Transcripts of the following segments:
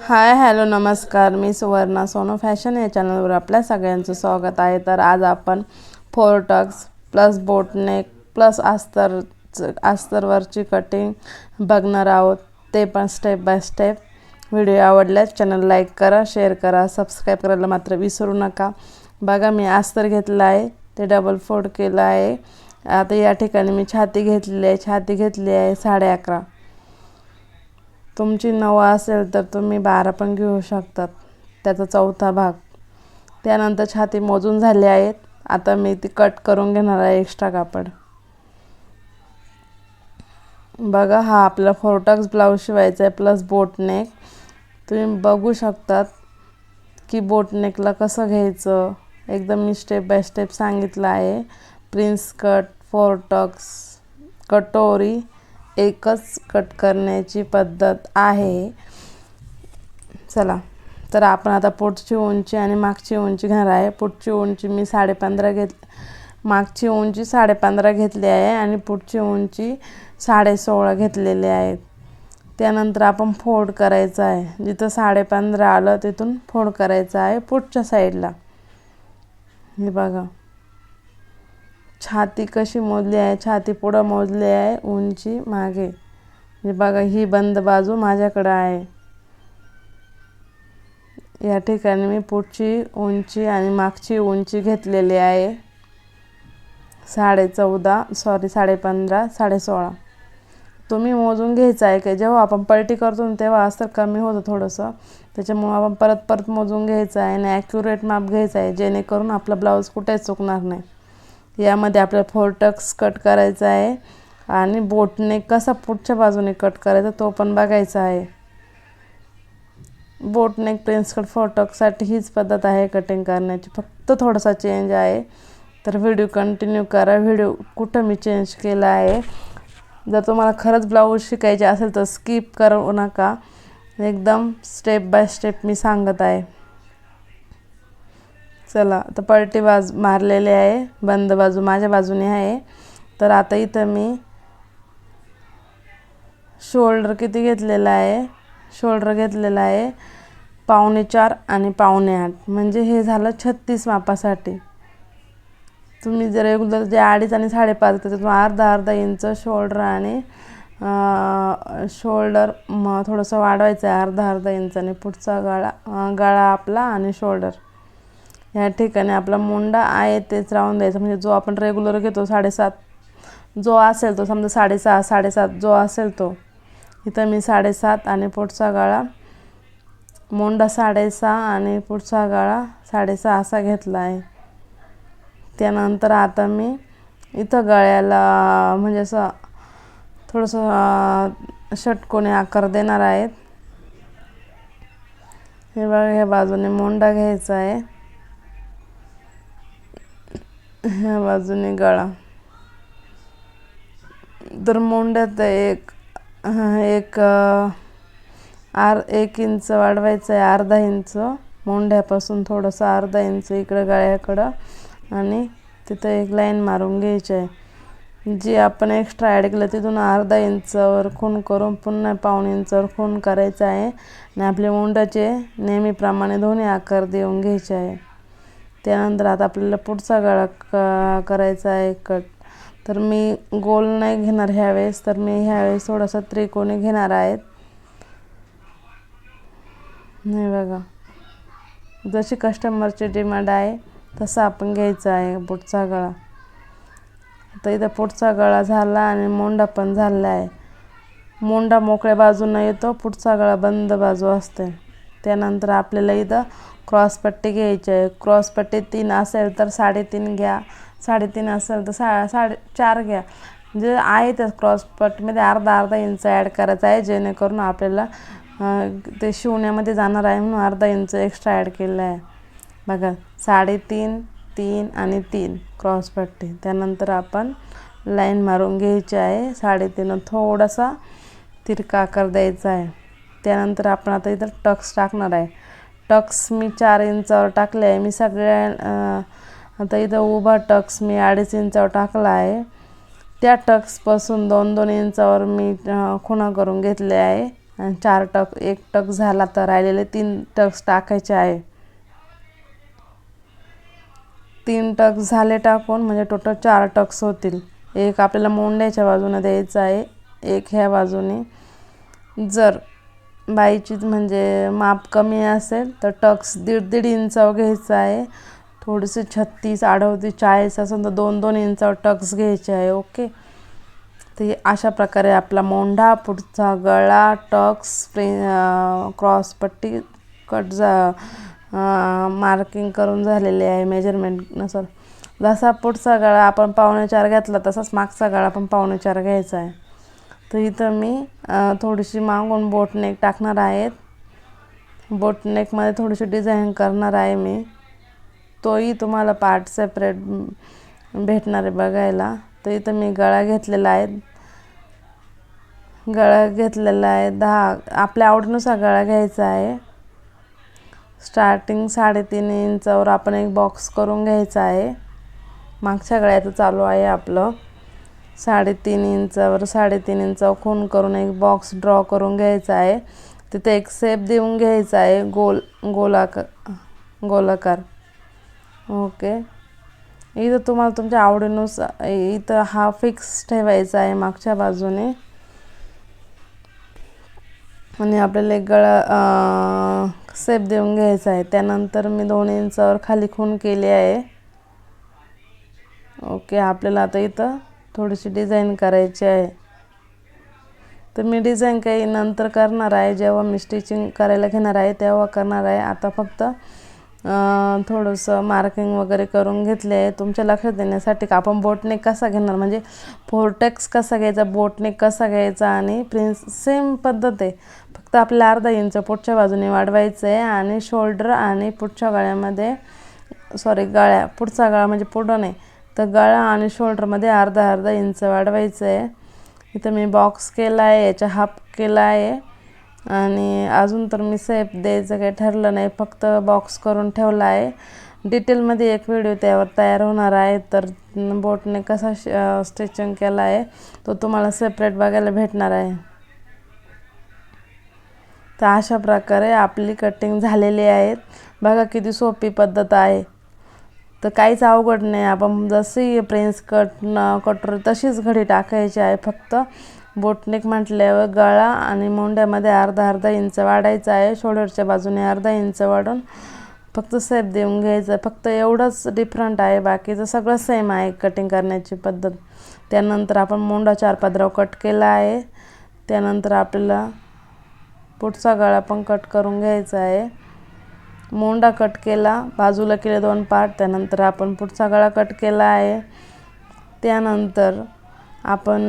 Hi hello नमस्कार, मी Suvarna Sonu fashion या चॅनलवर आपल्या सगळ्यांचं स्वागत आहे। तर आज आपण four tucks plus boat neck plus अस्तरवरची कटिंग बघणार आहोत, ते पण स्टेप बाय स्टेप। व्हिडिओ आवडल्यास चॅनल लाईक करा, शेअर करा, सबस्क्राईब करायला मात्र विसरू नका। बघा मी अस्तर घेतलं आहे, ते डबल फोल्ड केलं आहे। आता या ठिकाणी मी छाती घेतली आहे 11.5। तुमची 9 असेल तर तुम्ही 12 पण घेऊ शकतात, त्याचा चौथा भाग। त्यानंतर छाती मोजून झाली आहेत। आता मी ती कट करून घेणार आहे एक्स्ट्रा कापड। बघा हा आपला फोर टक्स ब्लाऊज शिवायचा आहे प्लस बोटनेक। तुम्ही बघू शकतात की बोटनेकला कसं घ्यायचं, एकदम मी स्टेप बाय स्टेप सांगितलं आहे। प्रिन्स कट, फोर टक्स, कटोरी एकच कट करण्याची पद्धत आहे। चला तर आपण आता पुढची उंची आणि मागची उंची घेणार आहे। पुढची उंची मी 15.5 मागची उंची 15.5 घेतली आहे आणि पुढची उंची 16.5 घेतलेली आहे। त्यानंतर आपण फोल्ड करायचं आहे, जिथं 15.5 आलं तिथून फोल्ड करायचं आहे पुढच्या साईडला। हे बघा छाती कशी मोजली आहे, छाती पुढं मोजली आहे, उंची मागे। हे बघा ही बंद बाजू माझ्याकडे आहे। या ठिकाणी मी पुढची उंची आणि मागची उंची घेतलेली आहे 14.5 15 16.5। तुम्ही मोजून घ्यायचं आहे की जेव्हा आपण पलटी करतो तेव्हा अस्तर कमी होतं थोडंसं, त्याच्यामुळे आपण परत मोजून घ्यायचं आहे आणि ॲक्युरेट माप घ्यायचं आहे, जेणेकरून आपला ब्लाऊज कुठेच चुकणार नाही। यामध्ये आपल्याला फोर टक्स कट करायचा आहे आणि बोटनेक कसा पुढच्या बाजूने कट करायचा तो पण बघायचा आहे। बोटनेक प्रिन्स कट फोर टक्ससाठी हीच पद्धत आहे कटिंग करण्याची, फक्त थोडासा चेंज आहे। तर व्हिडिओ कंटिन्यू करा, व्हिडिओ कुठं मी चेंज केला आहे। जर तुम्हाला खरंच ब्लाऊज शिकायचे असेल तर स्किप करू नका, एकदम स्टेप बाय स्टेप मी सांगत आहे। चला आता पलटी बाजू मारलेली आहे, बंद बाजू माझ्या बाजूने आहे। तर आता इथं मी शोल्डर किती घेतलेला आहे, शोल्डर घेतलेला आहे 4.25 आणि 4.5, म्हणजे हे झालं 36 मापासाठी। तुम्ही जर रेग्युलर जे 2.5 आणि 5.5 त्याच्यातून अर्धा इंच शोल्डर आणि शोल्डर थोडंसं वाढवायचं आहे, अर्धा इंच, आणि पुढचा गळा आपला आणि शोल्डर। या ठिकाणी आपला मुंडा आहे तेच राहून द्यायचं, म्हणजे जो आपण रेग्युलर घेतो 7.5 जो असेल तो, समजा 6.5 7.5 जो असेल तो। इथं मी 7.5 आणि पुढचा गळा मुंडा 6.5 आणि पुढचा गळा 6.5 असा घेतला आहे। त्यानंतर आता मी इथं गळ्याला म्हणजे असं थोडंसं षटकोनी आकार देणार आहेत। हे बघा ह्या बाजूने मुंडा घ्यायचा आहे, ह्या बाजूने गळा। तर मुंड्यात एक इंच वाढवायचं आहे, अर्धा इंच मुंड्यापासून थोडंसं अर्धा इंच इकडं गळ्याकडं, आणि तिथं एक लाईन मारून घ्यायची आहे। जी आपण एक्स्ट्रा ॲड केलं तिथून अर्धा इंचावर खूण करून पुन्हा 1.5 इंचावर खूण करायचं आहे आणि आपले मुंडाचे नेहमीप्रमाणे दोन्ही आकार देऊन घ्यायचे आहे। त्यानंतर आता आपल्याला पुढचा गळा करायचा आहे कट। तर मी गोल नाही घेणार ह्यावेळेस, तर मी ह्यावेळेस थोडासा त्रिकोणी घेणार आहेत। नाही बघा जशी कस्टमरची डिमांड आहे तसं आपण घ्यायचं आहे पुढचा गळा। आता इथं पुढचा गळा झाला आणि मुंडा पण झाला आहे। मुंडा मोकळ्या बाजूनं येतो, पुढचा गळा बंद बाजू असते। त्यानंतर आपल्याला इथं क्रॉसपट्टी घ्यायची आहे। क्रॉसपट्टी 3 असेल तर 3.5 घ्या, 3.5 असेल तर 4.5 घ्या, म्हणजे आहे त्या क्रॉसपट्टीमध्ये अर्धा इंच ॲड करायचा आहे, जेणेकरून आपल्याला ते शिवण्यामध्ये जाणार आहे म्हणून अर्धा इंच एक्स्ट्रा ॲड केलं आहे। बघा 3.5 3 आणि 3 क्रॉसपट्टी। त्यानंतर आपण लाईन मारून घ्यायची आहे 3.5, थोडासा तिरका आकार द्यायचा आहे। त्यानंतर आपण आता इथं टक्स टाकणार आहे। टक्स मी 4 इंचावर टाकले आहे। मी सगळ्या आता इथं उभा टक्स मी 2.5 इंचावर टाकला आहे। त्या टक्सपासून 2-2 इंचावर मी खुणा करून घेतले आहे आणि 4 टक्स, 1 टक्स झाला तर राहिलेले 3 टक्स टाकायचे आहे. 3 टक्स झाले टाकून म्हणजे टोटल 4 टक्स होतील. एक आपल्याला मोंड्याच्या बाजूने द्यायचं आहे, एक ह्या बाजूने. जर बाईची म्हणजे माप कमी असेल तर टक्स 1.5 इंचावर घ्यायचं आहे. थोडेसे 36, 38, 40 असेल तर 2-2 इंचावर टक्स घ्यायचे आहे. ओके. तर अशा प्रकारे आपला मोंढा, पुढचा गळा, टक्स, क्रॉसपट्टी कट मार्किंग करून झालेले आहे मेजरमेंटनुसार. जसा पुढचा गळा आपण 4.25 घेतला तसाच मागचा गळा पण 4.25 घ्यायचा आहे. तर इथं मी थोडीशी मागून बोटनेक टाकणार आहेत. बोटनेकमध्ये थोडीशी डिझाईन करणार आहे मी. तोही तुम्हाला पार्ट सेपरेट भेटणार आहे बघायला. तर इथं मी गळा घेतलेला आहे. गळा घेतलेला आहे 10, आपल्या आवडीनुसार गळा घ्यायचा आहे. स्टार्टिंग 3.5 इंचावर आपण एक बॉक्स करून घ्यायचा आहे. मागच्या गळ्याचं चालू आहे आपलं. 3.5 इंचावर 3.5 इंचावर खूण करून एक बॉक्स ड्रॉ करून घ्यायचा आहे. तिथे एक शेप देऊन घ्यायचा आहे गोलाकार. ओके. इथं तुम्हाला तुमच्या आवडीनुसार इथं हा फिक्स ठेवायचा आहे मागच्या बाजूने. आणि आपल्याला एक गळा शेप देऊन घ्यायचा आहे. त्यानंतर मी 2 इंचावर खाली खूण केली आहे. ओके. आपल्याला आता इथं थोडीशी डिझाईन करायची आहे. तर मी डिझाईन काही नंतर करणार आहे, जेव्हा मी स्टिचिंग करायला घेणार आहे तेव्हा करणार आहे. आता फक्त थोडंसं मार्किंग वगैरे करून घेतले आहे तुमच्या लक्षात येण्यासाठी की आपण बोटनेक कसा घेणार, म्हणजे फोर्टेक्स कसा घ्यायचा, बोटनेक कसा घ्यायचा आणि प्रिन्स सेम पद्धत आहे. फक्त आपल्याला अर्धा इंच पुढच्या बाजूने वाढवायचं आहे आणि शोल्डर आणि पुढच्या गळ्यामध्ये पुढचा गळा म्हणजे पुढं नाही तर गळा आणि शोल्डरमध्ये अर्धा इंच वाढवायचं आहे. इथं मी बॉक्स केला आहे, याचा हाफ केला आहे आणि अजून तर मी शेप द्यायचं काही ठरलं नाही, फक्त बॉक्स करून ठेवला आहे. डिटेलमध्ये एक व्हिडिओ त्यावर तयार होणार आहे. तर बोटने कसा स्टिचिंग केला आहे तो तुम्हाला सेपरेट बघायला भेटणार आहे. तर अशा प्रकारे आपली कटिंग झालेली आहे. बघा किती सोपी पद्धत आहे. तर काहीच अवघड नाही. आपण जशी प्रिन्स कटोरी तशीच घडी टाकायची आहे. फक्त बोटनेक म्हटल्यावर गळा आणि मोंड्यामध्ये अर्धा इंच वाढायचा आहे. शोल्डरच्या बाजूने अर्धा इंच वाढून फक्त शेप देऊन घ्यायचं. फक्त एवढंच डिफरंट आहे, बाकीचं सगळं सेम आहे कटिंग करण्याची पद्धत. त्यानंतर आपण मोंडा 4 पदराव कट केला आहे. त्यानंतर आपल्याला पुढचा गळा पण कट करून घ्यायचा आहे. मोंडा कट केला, बाजूला केले 2 पार्ट. त्यानंतर आपण पुढचा गळा कट केला आहे. त्यानंतर आपण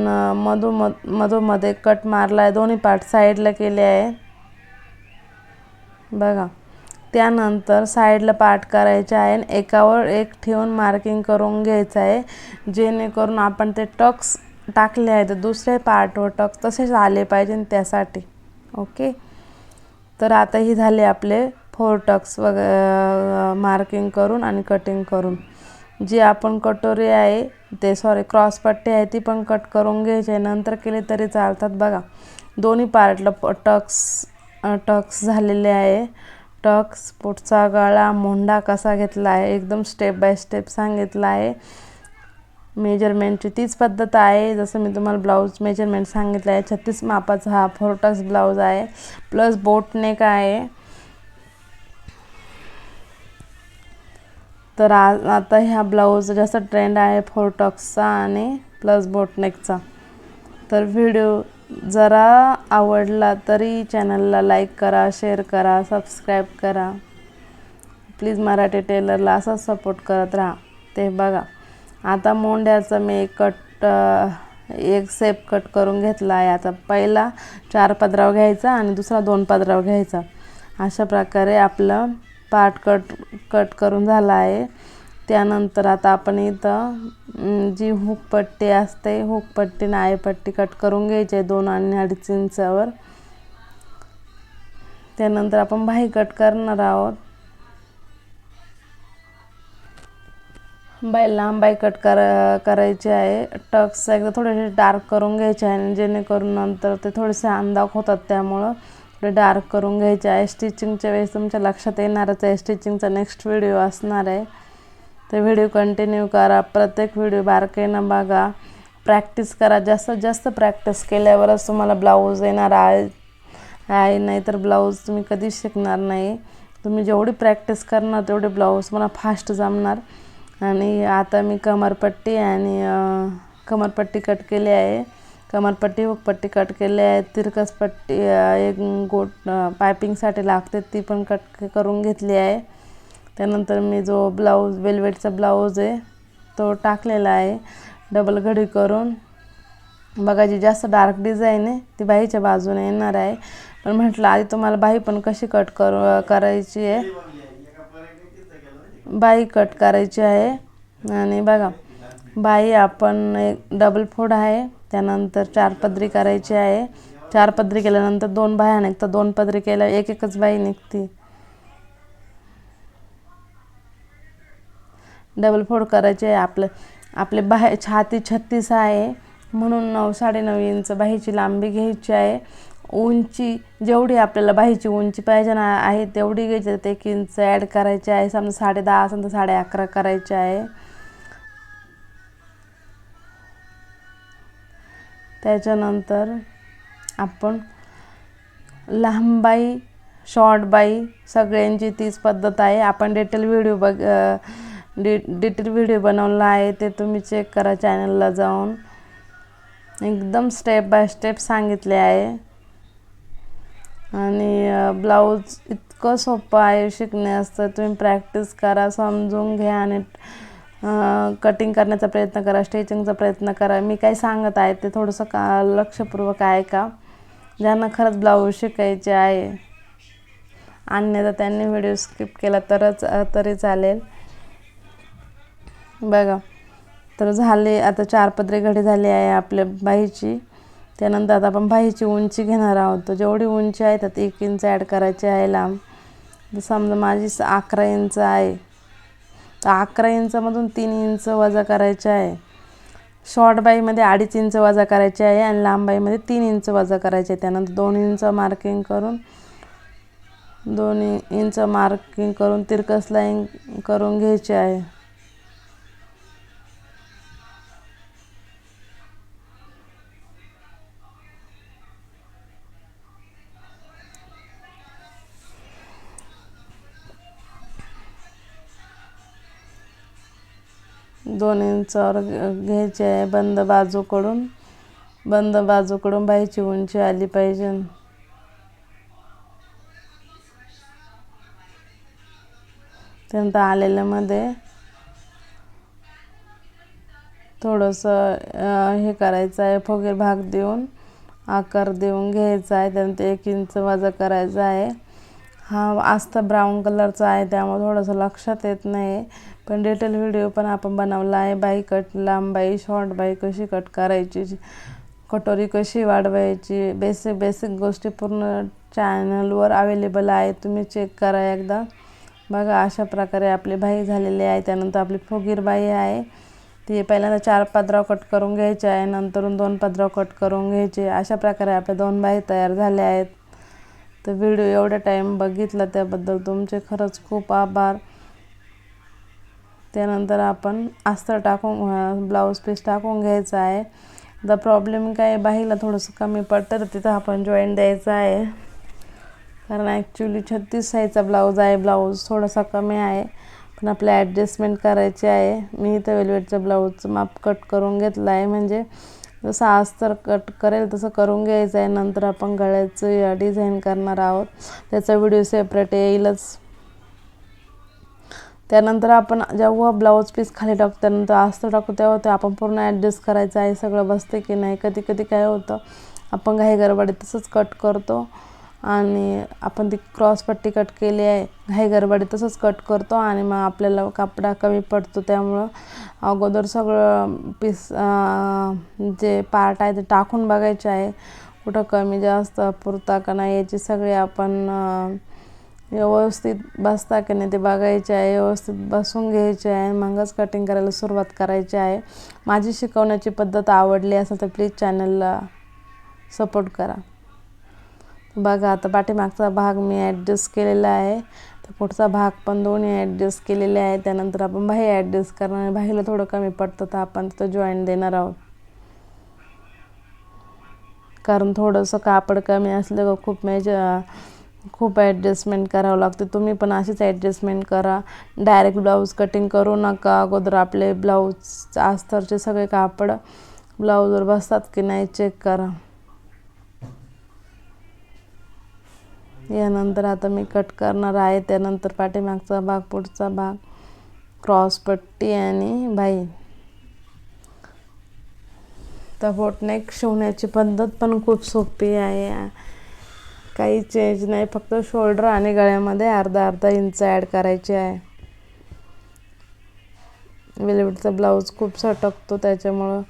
मधोमध्ये कट मारला आहे, दोन्ही पार्ट साईडला केले आहे बघा. त्यानंतर साईडला पार्ट करायचे आहे आणि एकावर एक ठेवून मार्किंग करून घ्यायचं आहे, जेणेकरून आपण ते टक्स टाकले आहे तर दुसऱ्या पार्टवर टक्स तसेच आले पाहिजे त्यासाठी. ओके. तर आता ही झाले आपले 4 टक्स मार्किंग करून आणि कटिंग करून. जी आपण कटोरी आहे क्रॉसपट्टी आहे ती पण कट करून घ्यायची आहे, नंतर केले तरी चालतात बघा. दोन्ही पार्टला टक्स झालेले आहे. टक्स, पुढचा गळा, मोंडा कसा घेतला आहे एकदम स्टेप बाय स्टेप सांगितलं आहे. मेजरमेंटची तीच पद्धत आहे जसं मी तुम्हाला ब्लाऊज मेजरमेंट सांगितलं आहे. 36 मापाचा हा 4 टक्स ब्लाऊज आहे, प्लस बोटनेक आहे. तर आता ह्या ब्लाऊज जास्त ट्रेंड आहे 4 टक्सचा आणि प्लस बोटनेकचा. तर व्हिडिओ जरा आवडला तरी चॅनलला लाईक करा, शेअर करा, सबस्क्राईब करा. प्लीज मराठी टेलरला असाच सपोर्ट करत राहा. ते बघा आता मोंड्याचा मी एक शेप कट करून घेतला आहे. आता पहिला 4 पदराव घ्यायचा आणि दुसरा 2 पदराव घ्यायचा. अशा प्रकारे आपलं पार्ट कट करून झाला आहे. त्यानंतर आता आपण इथं जी हुकपट्टी असते, हुकपट्टी आणि आयपट्टी कट करून घ्यायची आहे 2 आणि 2.5 इंचावर. त्यानंतर आपण बाही कट करणार आहोत. लांब बाई कट करायची आहे. टक्स एकदा थोडेसे डार्क करून घ्यायचे आहे आणि जेणेकरून नंतर ते थोडेसे अंदाक होतात, त्यामुळं थोडे डार्क करून घ्यायचे आहे. स्टिचिंगच्या वेळेस तुमच्या लक्षात येणारच आहे, स्टिचिंगचा नेक्स्ट व्हिडिओ असणार आहे. तर व्हिडिओ कंटिन्यू करा, प्रत्येक व्हिडिओ बारकाईनं बघा, प्रॅक्टिस करा. जास्तीत जास्त प्रॅक्टिस केल्यावरच तुम्हाला ब्लाऊज येणार आहे, नाहीतर ब्लाऊज तुम्ही कधीच शिकणार नाही. तुम्ही जेवढी प्रॅक्टिस करणार तेवढे ब्लाऊज मला फास्ट जमणार. आणि आता मी कमरपट्टी आणि कमरपट्टी कट केली आहे, कमरपट्टी हुकपट्टी कट केली आहे. तिरकस पट्टी एक गोट पायपिंगसाठी लागते ती पण कट करून घेतली आहे. त्यानंतर मी जो ब्लाऊज वेल्वेटचा ब्लाऊज आहे तो टाकलेला आहे डबल घडी करून. बघा, जी जास्त डार्क डिझाईन आहे ती बाहीच्या बाजूने येणार आहे, पण म्हटलं आधी तुम्हाला बाही पण कशी कट करायची आहे, बाही कट करायची आहे. आणि बघा, बाही आपण एक डबल फोड आहे, त्यानंतर 4 पदरी करायची आहे. 4 पदरी केल्यानंतर 2 बाह्या निघतात, 2 पदरी केल्या एकच बाही निघते. डबल फोड करायचे आहे. आपले बाही छाती 36 आहे, म्हणून 9-9.5 इंच बाहीची लांबी घ्यायची आहे. उंची जेवढी आपल्याला बाहीची उंची पाहिजे आहे तेवढी घ्यायची, 1 इंच ॲड करायचे आहे. समजा 10.5 असेल तर 11.5 करायचे आहे. त्याच्यानंतर आपण लांब बाही शॉर्ट बाही सगळ्यांची तीच पद्धत आहे. आपण डिटेल व्हिडिओ बनवला आहे, ते तुम्ही चेक करा चॅनलला जाऊन. एकदम स्टेप बाय स्टेप सांगितले आहे. आणि ब्लाऊज इतकं सोपं आहे शिकण्याचं, तुम्ही प्रॅक्टिस करा, समजून घ्या आणि कटिंग करण्याचा प्रयत्न करा, स्टिचिंगचा प्रयत्न करा. मी काय सांगत आहे ते थोडंसं लक्षपूर्वक ऐका, ज्यांना खरंच ब्लाऊज शिकायचे आहे. अन्यथा त्यांनी व्हिडिओ स्किप केला तरी चालेल. बघा, तर झाले आता 4 पदरी घडी झाली आहे आपल्या बाहीची. त्यानंतर आता आपण बाहीची उंची घेणार आहोत. जेवढी उंची आहे त्यात 1 इंच ॲड करायची आहे लांब. समजा माझी 11 इंच आहे, तर 11 इंचमधून 3 इंच वजा करायचे आहे. शॉर्ट बाहीमध्ये 2.5 इंच वजा करायचे आहे आणि लांब बाहीमध्ये 3 इंच वजा करायचे आहे. त्यानंतर 2 इंच मार्किंग करून तिरकस लाईन करून घ्यायची आहे. दोन इंचावर घ्यायचे आहे. बंद बाजूकडून बाहीची उंची आली पाहिजे. त्यानंतर आलेल्यामध्ये थोडंसं हे करायचं आहे, फुगीर भाग देऊन आकार देऊन घ्यायचा आहे. त्यानंतर 1 इंच वजा करायचा आहे. हा आस्ता ब्राऊन कलरचा आहे, त्यामुळे थोडंसं लक्षात येत नाही, पण डिटेल व्हिडिओ पण आपण बनवला आहे. बाही कट, लांब बाही, शॉर्ट बाही कशी कट करायची, कटोरी कशी वाढवायची, बेसिक गोष्टी पूर्ण चॅनलवर अवेलेबल आहे, तुम्ही चेक करा एकदा. बघा, अशा प्रकारे आपली बाही झालेली आहे. त्यानंतर आपली फुगीर बाही आहे, ती पहिल्यांदा 4 पदराव कट करून घ्यायची आहे, नंतरून 2 पदराव कट करून घ्यायचे. अशा प्रकारे आपल्या 2 बाही तयार झाल्या आहेत. तर व्हिडिओ एवढा टाईम बघितला त्याबद्दल तुमचे खरंच खूप आभार. त्यानंतर आपण अस्तर टाकून ब्लाऊज पीस टाकून घ्यायचा आहे. आता प्रॉब्लेम काय, बाहीला थोडंसं कमी पडतं तर तिथं आपण जॉईंट द्यायचा आहे, कारण ॲक्च्युली 36 साईजचा ब्लाऊज आहे. ब्लाऊज थोडासा कमी आहे, पण आपल्याला ॲडजस्टमेंट करायची आहे. मी इथं वेल्वेटच्या ब्लाऊजचं माप कट करून घेतलं आहे, म्हणजे जसं अस्तर कट करेल तसं करून घ्यायचं आहे. नंतर आपण गळ्याचं डिझाईन करणार आहोत, त्याचा व्हिडिओ सेपरेट येईलच. त्यानंतर आपण जेव्हा ब्लाऊज पीस खाली टाकतो त्यानंतर अस्तर टाकतो तेव्हा ते आपण पूर्ण ॲडजस्ट करायचं आहे, सगळं बसते की नाही. कधी कधी काय होतं, आपण घाई गडबडीत तसंच कट करतो आणि आपण ती क्रॉसपट्टी कट केली आहे, घाई गडबडीत तसंच कट करतो आणि मग आपल्याला कपडा कमी पडतो. त्यामुळं अगोदर सगळं पीस जे पार्ट आहे ते टाकून बघायचे आहे, कुठं कमी जास्त पुरता का नाही याची सगळी आपण व्यवस्थित बसता की नाही ते बघायचे आहे, व्यवस्थित बसून घ्यायचे आहे, मगच कटिंग करायला सुरुवात करायची आहे. माझी शिकवण्याची पद्धत आवडली असेल तर प्लीज चॅनलला सपोर्ट करा. बघा आता पाठीमागचा भाग मी ॲडजस्ट केलेला आहे, तर पुढचा भाग पण दोन्ही ॲडजस्ट केलेले आहे. त्यानंतर आपण बाही ॲडजस्ट करणार आहे. बाहीला थोडं कमी पडतं तर आपण तिथं जॉईंट देणार आहोत, कारण थोडंसं कापड कमी असलं का खूप ॲडजस्टमेंट करावं लागते. तुम्ही पण अशीच ॲडजस्टमेंट करा. डायरेक्ट ब्लाऊज कटिंग करू नका. अगोदर आपले ब्लाऊज अस्तरचे सगळे कापड ब्लाऊजवर बसतात की नाही चेक करा. यानंतर आता मी कट करणार आहे. त्यानंतर पाठीमागचा भाग, पुढचा भाग, क्रॉस पट्टी आणि बाही. तर बोटनेक शिवण्याची पद्धत पण खूप सोपी आहे, काही चेंज नाही. फक्त शोल्डर आणि गळ्यामध्ये अर्धा अर्धा इंच ॲड करायचे आहे. वेलवेटचा ब्लाऊज खूप सटकतो, त्याच्यामुळं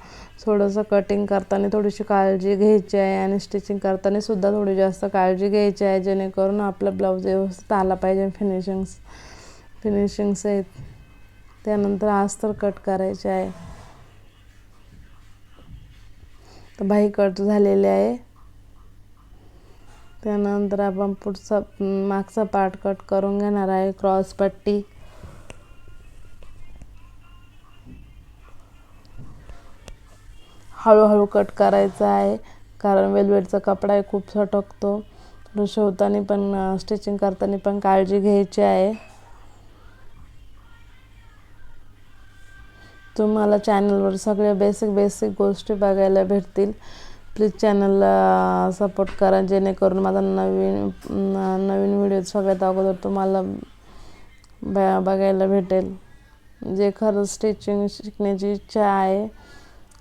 थोडंसं कटिंग करताना थोडीशी काळजी घ्यायची आहे आणि स्टिचिंग करताना सुद्धा थोडी जास्त काळजी घ्यायची आहे, जेणेकरून आपला ब्लाऊज व्यवस्थित आला पाहिजे फिनिशिंग सहित. त्यानंतर अस्तर कट करायचे आहे. तर बाही कट झालेली आहे. त्यानंतर आपण पुढचा मागचा पार्ट कट करून घेणार आहे. क्रॉस पट्टी, हळूहळू कट करायचा आहे, कारण वेलवेटचा कपडा आहे खूप सटकतो. शिवताना पण स्टिचिंग करताना पण काळजी घ्यायची आहे. तुम्हाला चॅनलवर सगळे बेसिक गोष्टी बघायला भेटतील. प्लीज चॅनलला सपोर्ट करा, जेणेकरून माझा नवीन व्हिडिओ सगळ्यात अगोदर तुम्हाला बघायला भेटेल. जे खरंच स्टिचिंग शिकण्याची इच्छा आहे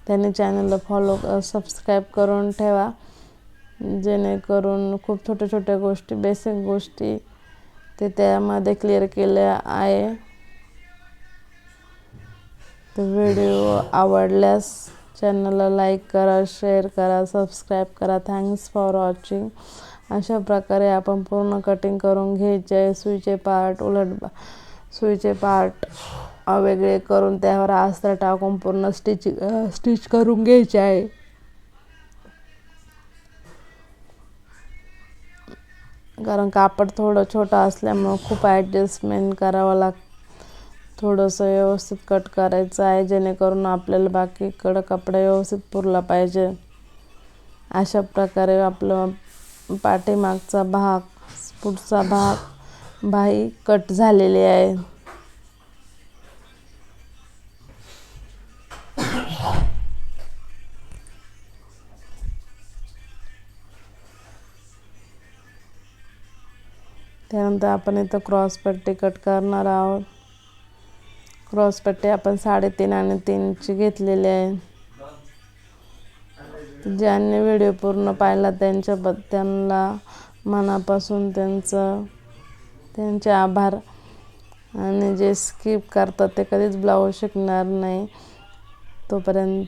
त्यांनी चॅनलला सबस्क्राईब करून ठेवा, जेणेकरून खूप छोट्या गोष्टी, बेसिक गोष्टी ते त्यामध्ये क्लिअर केल्या आहे. तर व्हिडिओ आवडल्यास चॅनलला लाईक करा, शेअर करा, सबस्क्राईब करा. Thanks for watching. अशा प्रकारे आपण पूर्ण कटिंग करून घ्यायचे. सुईचे पार्ट वेगळे करून त्यावर अस्तर टाकून पूर्ण स्टिच करून घ्यायचे आहे. कारण कापड थोडं छोटं असल्यामुळं खूप ॲडजस्टमेंट करावं लागतं. थोडंसं व्यवस्थित कट करायचं आहे, जेणेकरून आपल्याला बाकीकडं कपडा व्यवस्थित पुरला पाहिजे. अशा प्रकारे आपलं पाठीमागचा भाग, पुढचा भाग, बाही कट झालेली आहे. त्यानंतर आपण इथं क्रॉस पट्टी कट करणार आहोत. क्रॉस पट्टी आपण 3.5 आणि 3 घेतलेली आहे. ज्यांनी व्हिडिओ पूर्ण पाहिला त्यांना मनापासून त्यांचे आभार. आणि जे स्किप करतात ते कधीच ब्लाऊज शिकणार नाही. तोपर्यंत